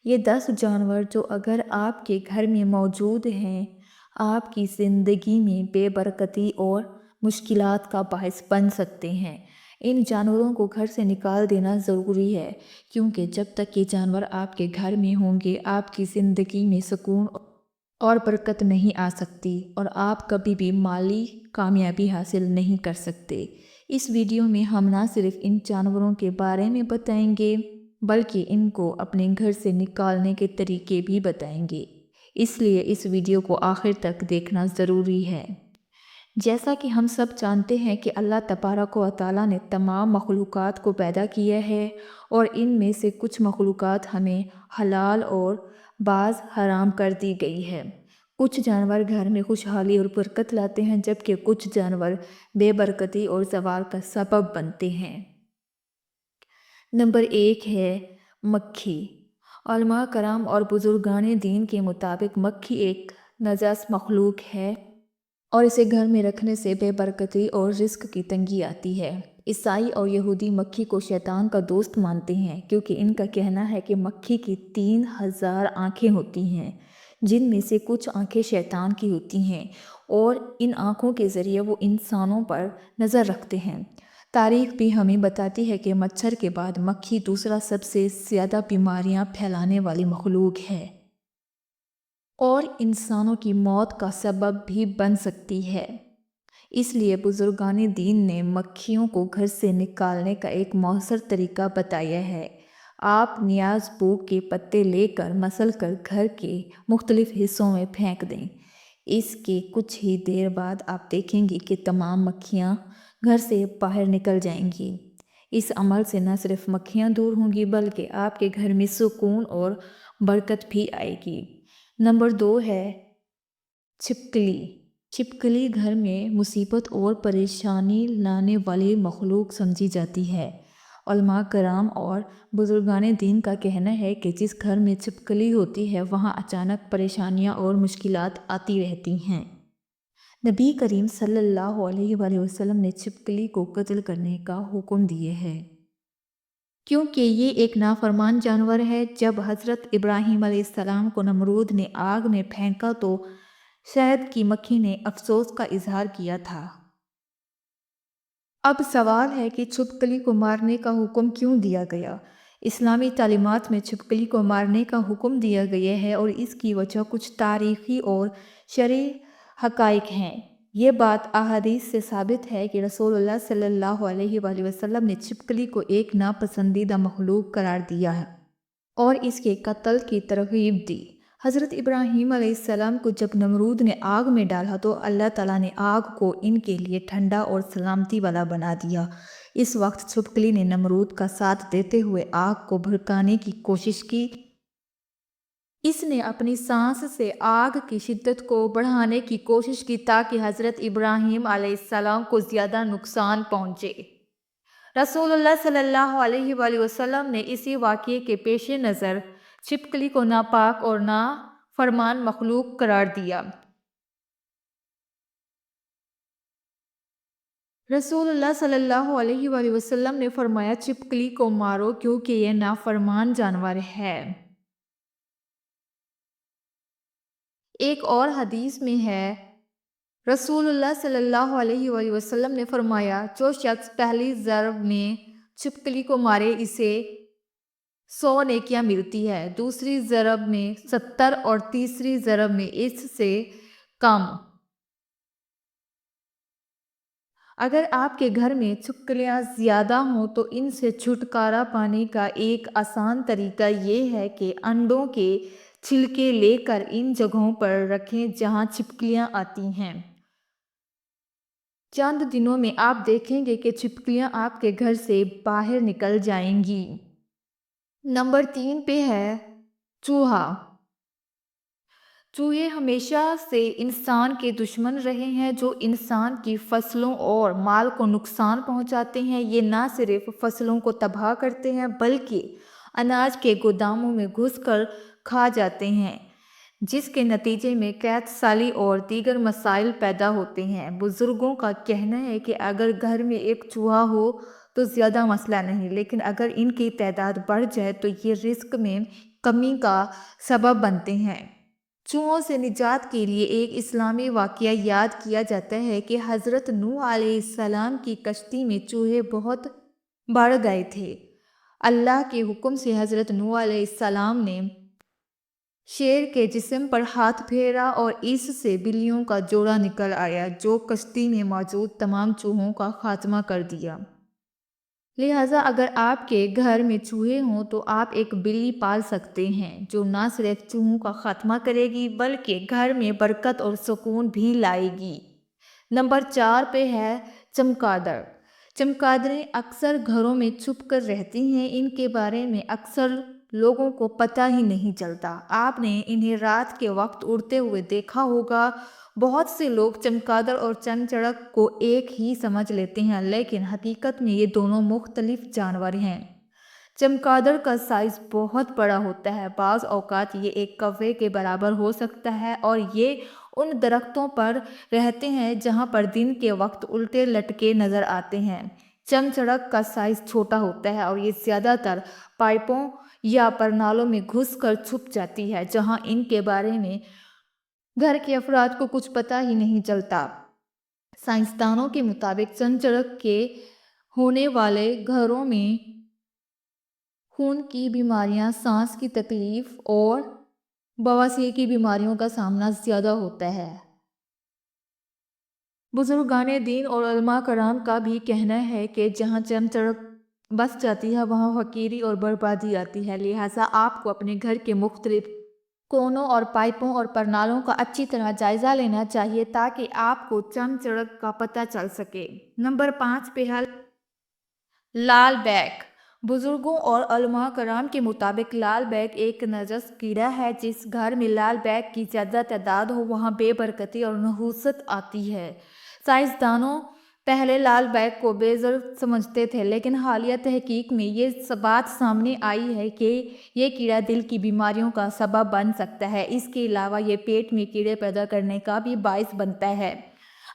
یہ 10 جانور جو اگر آپ کے گھر میں موجود ہیں آپ کی زندگی میں بے برکتی اور مشکلات کا باعث بن سکتے ہیں۔ ان جانوروں کو گھر سے نکال دینا ضروری ہے کیونکہ جب تک یہ جانور آپ کے گھر میں ہوں گے آپ کی زندگی میں سکون اور برکت نہیں آ سکتی اور آپ کبھی بھی مالی کامیابی حاصل نہیں کر سکتے۔ اس ویڈیو میں ہم نہ صرف ان جانوروں کے بارے میں بتائیں گے بلکہ ان کو اپنے گھر سے نکالنے کے طریقے بھی بتائیں گے، اس لیے اس ویڈیو کو آخر تک دیکھنا ضروری ہے۔ جیسا کہ ہم سب جانتے ہیں کہ اللہ تبارک و تعالیٰ نے تمام مخلوقات کو پیدا کیا ہے اور ان میں سے کچھ مخلوقات ہمیں حلال اور بعض حرام کر دی گئی ہے۔ کچھ جانور گھر میں خوشحالی اور برکت لاتے ہیں جبکہ کچھ جانور بے برکتی اور زوال کا سبب بنتے ہیں۔ نمبر 1 ہے مکھی۔ علماء کرام اور بزرگان دین کے مطابق مکھی ایک نجس مخلوق ہے اور اسے گھر میں رکھنے سے بے برکتی اور رزق کی تنگی آتی ہے۔ عیسائی اور یہودی مکھی کو شیطان کا دوست مانتے ہیں کیونکہ ان کا کہنا ہے کہ مکھی کی 3000 آنکھیں ہوتی ہیں جن میں سے کچھ آنکھیں شیطان کی ہوتی ہیں اور ان آنکھوں کے ذریعے وہ انسانوں پر نظر رکھتے ہیں۔ تاریخ بھی ہمیں بتاتی ہے کہ مچھر کے بعد مکھی دوسرا سب سے زیادہ بیماریاں پھیلانے والی مخلوق ہے اور انسانوں کی موت کا سبب بھی بن سکتی ہے۔ اس لیے بزرگان دین نے مکھیوں کو گھر سے نکالنے کا ایک مؤثر طریقہ بتایا ہے۔ آپ نیاز بوک کے پتے لے کر مسل کر گھر کے مختلف حصوں میں پھینک دیں۔ اس کے کچھ ہی دیر بعد آپ دیکھیں گی کہ تمام مکھیاں گھر سے باہر نکل جائیں گی۔ اس عمل سے نہ صرف مکھیاں دور ہوں گی بلکہ آپ کے گھر میں سکون اور برکت بھی آئے گی۔ نمبر 2 ہے چھپکلی۔ چھپکلی گھر میں مصیبت اور پریشانی لانے والی مخلوق سمجھی جاتی ہے۔ علماء کرام اور بزرگان دین کا کہنا ہے کہ جس گھر میں چھپکلی ہوتی ہے وہاں اچانک پریشانیاں اور مشکلات آتی رہتی ہیں۔ نبی کریم صلی اللہ علیہ وآلہ وسلم نے چھپکلی کو قتل کرنے کا حکم دیے ہے کیونکہ یہ ایک نافرمان جانور ہے۔ جب حضرت ابراہیم علیہ السلام کو نمرود نے آگ میں پھینکا تو شہد کی مکھی نے افسوس کا اظہار کیا تھا۔ اب سوال ہے کہ چھپکلی کو مارنے کا حکم کیوں دیا گیا؟ اسلامی تعلیمات میں چھپکلی کو مارنے کا حکم دیا گیا ہے اور اس کی وجہ کچھ تاریخی اور شرعی حقائق ہیں۔ یہ بات احادیث سے ثابت ہے کہ رسول اللہ صلی اللہ علیہ وآلہ وسلم نے چھپکلی کو ایک ناپسندیدہ مخلوق قرار دیا ہے اور اس کے قتل کی ترغیب دی۔ حضرت ابراہیم علیہ السلام کو جب نمرود نے آگ میں ڈالا تو اللہ تعالیٰ نے آگ کو ان کے لیے ٹھنڈا اور سلامتی والا بنا دیا۔ اس وقت چھپکلی نے نمرود کا ساتھ دیتے ہوئے آگ کو بھڑکانے کی کوشش کی۔ اس نے اپنی سانس سے آگ کی شدت کو بڑھانے کی کوشش کی تاکہ حضرت ابراہیم علیہ السلام کو زیادہ نقصان پہنچے۔ رسول اللہ صلی اللہ علیہ وآلہ وسلم نے اسی واقعے کے پیش نظر چھپکلی کو ناپاک اور نافرمان مخلوق قرار دیا۔ رسول اللہ صلی اللہ علیہ وآلہ وسلم نے فرمایا چھپکلی کو مارو کیونکہ یہ نافرمان جانور ہے۔ ایک اور حدیث میں ہے رسول اللہ صلی اللہ علیہ وآلہ وسلم نے فرمایا جو شخص پہلی ضرب میں چھپکلی کو مارے اسے 100 نیکیاں ملتی ہے، دوسری ضرب میں 70 اور تیسری ضرب میں اس سے کم۔ اگر آپ کے گھر میں چھپکلیاں زیادہ ہوں تو ان سے چھٹکارا پانے کا ایک آسان طریقہ یہ ہے کہ انڈوں کے چھلکے لے کر ان جگہوں پر رکھیں جہاں چھپکلیاں آتی ہیں۔ چند دنوں میں آپ دیکھیں گے کہ چھپکلیاں آپ کے گھر سے باہر نکل جائیں گی۔ نمبر 3 پہ ہے چوہا۔ چوہے ہمیشہ سے انسان کے دشمن رہے ہیں جو انسان کی فصلوں اور مال کو نقصان پہنچاتے ہیں۔ یہ نہ صرف فصلوں کو تباہ کرتے ہیں بلکہ اناج کے گوداموں میں گھس کر کھا جاتے ہیں جس کے نتیجے میں قحط سالی اور دیگر مسائل پیدا ہوتے ہیں۔ بزرگوں کا کہنا ہے کہ اگر گھر میں ایک چوہا ہو تو زیادہ مسئلہ نہیں، لیکن اگر ان کی تعداد بڑھ جائے تو یہ رزق میں کمی کا سبب بنتے ہیں۔ چوہوں سے نجات کے لیے ایک اسلامی واقعہ یاد کیا جاتا ہے کہ حضرت نوح علیہ السلام کی کشتی میں چوہے بہت بڑھ گئے تھے۔ اللہ کے حکم سے حضرت نوح علیہ السلام نے شیر کے جسم پر ہاتھ پھیرا اور اس سے بلیوں کا جوڑا نکل آیا جو کشتی میں موجود تمام چوہوں کا خاتمہ کر دیا۔ لہٰذا اگر آپ کے گھر میں چوہے ہوں تو آپ ایک بلی پال سکتے ہیں جو نہ صرف چوہوں کا خاتمہ کرے گی بلکہ گھر میں برکت اور سکون بھی لائے گی۔ نمبر 4 پہ ہے چمگادڑ۔ چمگادڑیں اکثر گھروں میں چھپ کر رہتی ہیں۔ ان کے بارے میں اکثر لوگوں کو پتہ ہی نہیں چلتا۔ آپ نے انہیں رات کے وقت اڑتے ہوئے دیکھا ہوگا۔ بہت سے لوگ چمگادڑ اور چمچڑک کو ایک ہی سمجھ لیتے ہیں لیکن حقیقت میں یہ دونوں مختلف جانور ہیں۔ چمگادڑ کا سائز بہت بڑا ہوتا ہے، بعض اوقات یہ ایک کوے کے برابر ہو سکتا ہے اور یہ ان درختوں پر رہتے ہیں جہاں پر دن کے وقت الٹے لٹکے نظر آتے ہیں۔ چمچڑک کا سائز چھوٹا ہوتا ہے اور یہ زیادہ تر پائپوں یا پرنالوں میں گھس کر چھپ جاتی ہے جہاں ان کے بارے میں گھر کے افراد کو کچھ پتہ ہی نہیں چلتا۔ سائنسدانوں کے مطابق چمچڑک کے ہونے والے گھروں میں خون کی بیماریاں، سانس کی تکلیف اور بواسیر کی بیماریوں کا سامنا زیادہ ہوتا ہے۔ بزرگان دین اور علماء کرام کا بھی کہنا ہے کہ جہاں چمچڑک بس جاتی ہے وہاں فقیری اور بربادی آتی ہے، لہٰذا آپ کو اپنے گھر کے مختلف کونوں اور پائپوں اور پرنالوں کا اچھی طرح جائزہ لینا چاہیے تاکہ آپ کو چمچڑک کا پتہ چل سکے۔ نمبر 5 پہ ہے لال بیگ۔ بزرگوں اور علماء کرام کے مطابق لال بیگ ایک نجس کیڑا ہے۔ جس گھر میں لال بیگ کی زیادہ تعداد ہو وہاں بے برکتی اور نحوست آتی ہے۔ سائنسدانوں پہلے لال بیگ کو بے زر سمجھتے تھے لیکن حالیہ تحقیق میں یہ بات سامنے آئی ہے کہ یہ کیڑا دل کی بیماریوں کا سبب بن سکتا ہے۔ اس کے علاوہ یہ پیٹ میں کیڑے پیدا کرنے کا بھی باعث بنتا ہے۔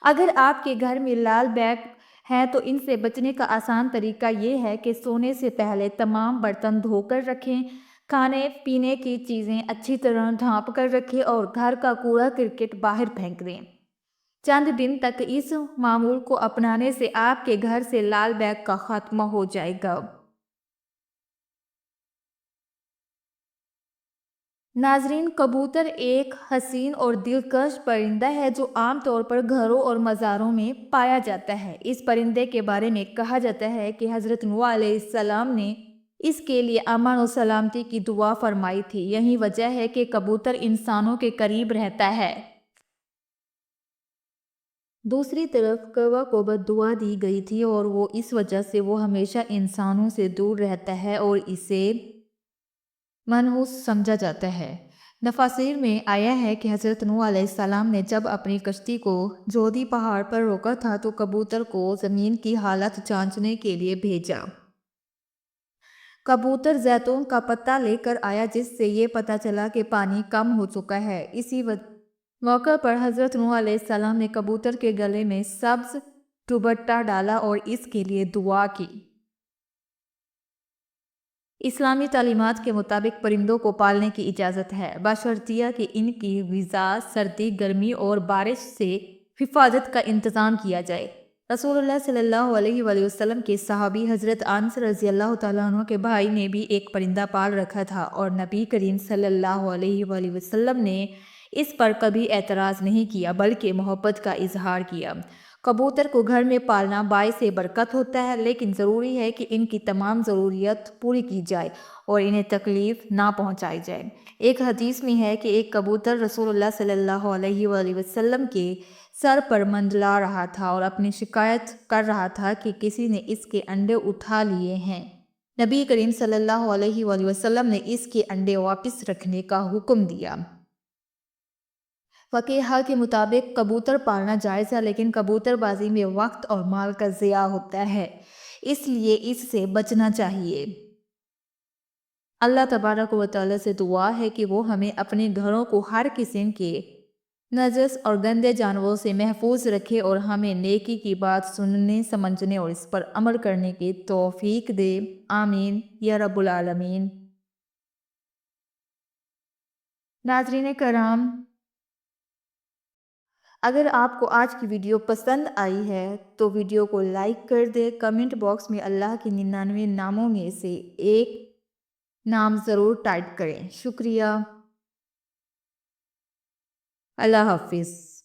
اگر آپ کے گھر میں لال بیگ ہے تو ان سے بچنے کا آسان طریقہ یہ ہے کہ سونے سے پہلے تمام برتن دھو کر رکھیں، کھانے پینے کی چیزیں اچھی طرح ڈھانپ کر رکھیں اور گھر کا کوڑا کرکٹ باہر پھینک دیں۔ چند دن تک اس معمول کو اپنانے سے آپ کے گھر سے لال بیگ کا خاتمہ ہو جائے گا۔ ناظرین، کبوتر ایک حسین اور دلکش پرندہ ہے جو عام طور پر گھروں اور مزاروں میں پایا جاتا ہے۔ اس پرندے کے بارے میں کہا جاتا ہے کہ حضرت نوح علیہ السلام نے اس کے لیے امن و سلامتی کی دعا فرمائی تھی۔ یہی وجہ ہے کہ کبوتر انسانوں کے قریب رہتا ہے۔ دوسری طرف کوا کو بد دعا دی گئی تھی اور وہ اس وجہ سے وہ ہمیشہ انسانوں سے دور رہتا ہے اور اسے منحوس سمجھا جاتا ہے۔ تفاسیر میں آیا ہے کہ حضرت نوح علیہ السلام نے جب اپنی کشتی کو جودھی پہاڑ پر روکا تھا تو کبوتر کو زمین کی حالت جانچنے کے لیے بھیجا۔ کبوتر زیتون کا پتا لے کر آیا جس سے یہ پتہ چلا کہ پانی کم ہو چکا ہے۔ اسی موقع پر حضرت نوح علیہ السلام نے کبوتر کے گلے میں سبز دوپٹہ ڈالا اور اس کے لیے دعا کی۔ اسلامی تعلیمات کے مطابق پرندوں کو پالنے کی اجازت ہے بشرطیہ کہ ان کی غذا، سردی، گرمی اور بارش سے حفاظت کا انتظام کیا جائے۔ رسول اللہ صلی اللہ علیہ وآلہ وسلم کے صحابی حضرت انس رضی اللہ تعالیٰ عنہ کے بھائی نے بھی ایک پرندہ پال رکھا تھا اور نبی کریم صلی اللہ علیہ وآلہ وسلم نے اس پر کبھی اعتراض نہیں کیا بلکہ محبت کا اظہار کیا۔ کبوتر کو گھر میں پالنا باعث برکت ہوتا ہے لیکن ضروری ہے کہ ان کی تمام ضروریات پوری کی جائے اور انہیں تکلیف نہ پہنچائی جائے۔ ایک حدیث میں ہے کہ ایک کبوتر رسول اللہ صلی اللہ علیہ وآلہ وسلم کے سر پر منڈلا رہا تھا اور اپنی شکایت کر رہا تھا کہ کسی نے اس کے انڈے اٹھا لیے ہیں۔ نبی کریم صلی اللہ علیہ وآلہ وسلم نے اس کے انڈے واپس رکھنے کا حکم دیا۔ فقہا کے مطابق کبوتر پالنا جائز ہے لیکن کبوتر بازی میں وقت اور مال کا ضیاع ہوتا ہے، اس لیے اس سے بچنا چاہیے۔ اللہ تبارک و تعالیٰ سے دعا ہے کہ وہ ہمیں اپنے گھروں کو ہر قسم کے نجس اور گندے جانوروں سے محفوظ رکھے اور ہمیں نیکی کی بات سننے، سمجھنے اور اس پر عمل کرنے کی توفیق دے۔ آمین یا رب العالمین۔ ناظرین کرام، اگر آپ کو آج کی ویڈیو پسند آئی ہے تو ویڈیو کو لائک کر دیں، کمنٹ باکس میں اللہ کے 99 ناموں میں سے ایک نام ضرور ٹائپ کریں۔ شکریہ۔ اللہ حافظ۔